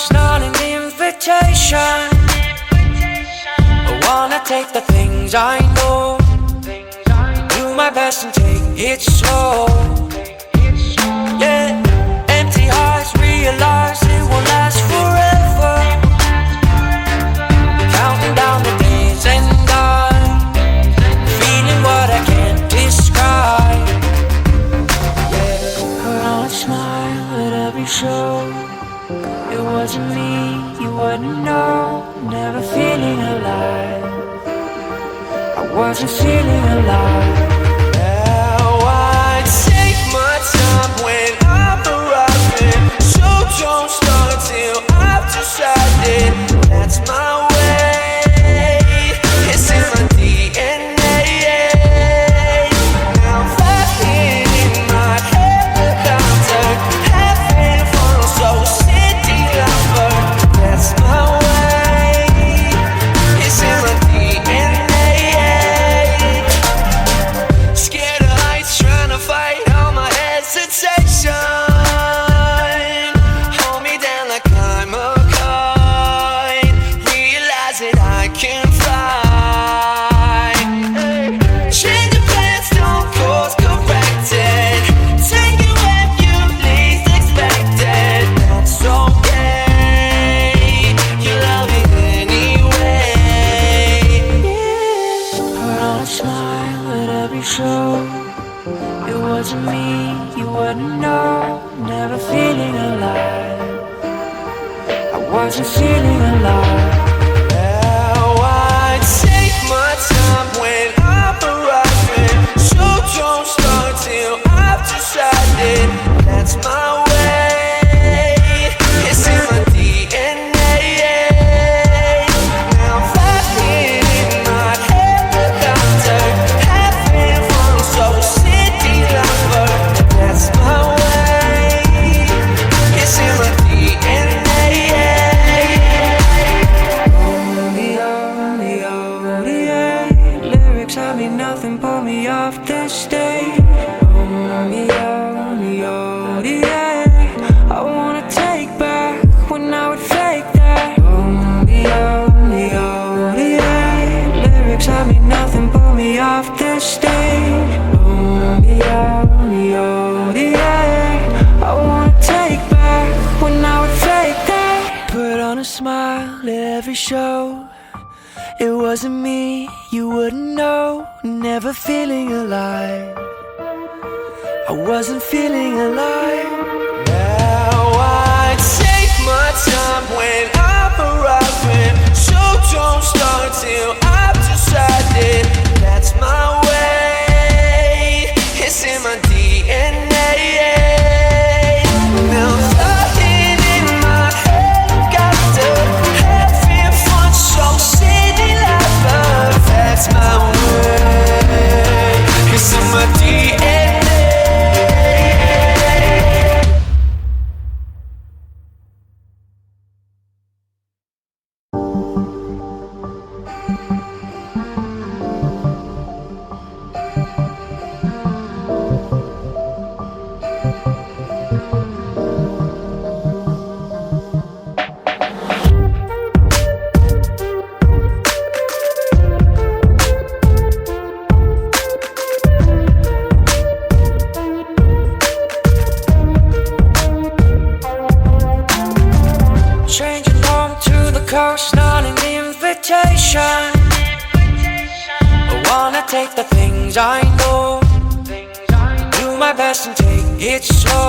cost, not an invitation. I wanna take the things I know, do my best and take it slow. Yeah, empty hearts realize it won't last forever. Counting down the days and I'm feeling what I can't describe. Yeah, put on a smile at every show. It wasn't me, you wouldn't know. Never feeling alive, I wasn't feeling alive. Now I take my time when I'm arriving, so don't start till I've decided. That's my way, it's in my DNA. Now I'm flying in my helicopter, having fun, so city lover. That's my way, it's in my DNA. Scared of heights, trying to fight all my hesitation. Hold me down like I'm a kite, realize that I can fly. Change your plans, don't course corrected, take it where you least expected. That's okay, you love it anyway. Put on a smile at every show. It wasn't me, you wouldn't know. Never feeling alive, I wasn't feeling alive. Now I take my time when I'm arriving, so don't start till I've decided. That's my way, it's in my DNA. Now I'm flying in my helicopter, having fun, so city lover. That's my way, it's in my DNA. Lyrics, I mean nothing, pull me off the stage. I wanna take back when I would fake that. Lyrics, I mean nothing, pull me off the stage. I wanna take back when I would fake that. Put on a smile at every show. It wasn't me, you wouldn't know. Never feeling alive, I wasn't feeling alive. Now I take my time when I'm arriving, so don't start till I've decided. That's my way, it's in my DNA. Now I'm flying in my helicopter, having fun, so city lover. That's my way, it's in my DNA. Changing home to the coast, not an invitation. I wanna take the things I know, do my best and take it slow.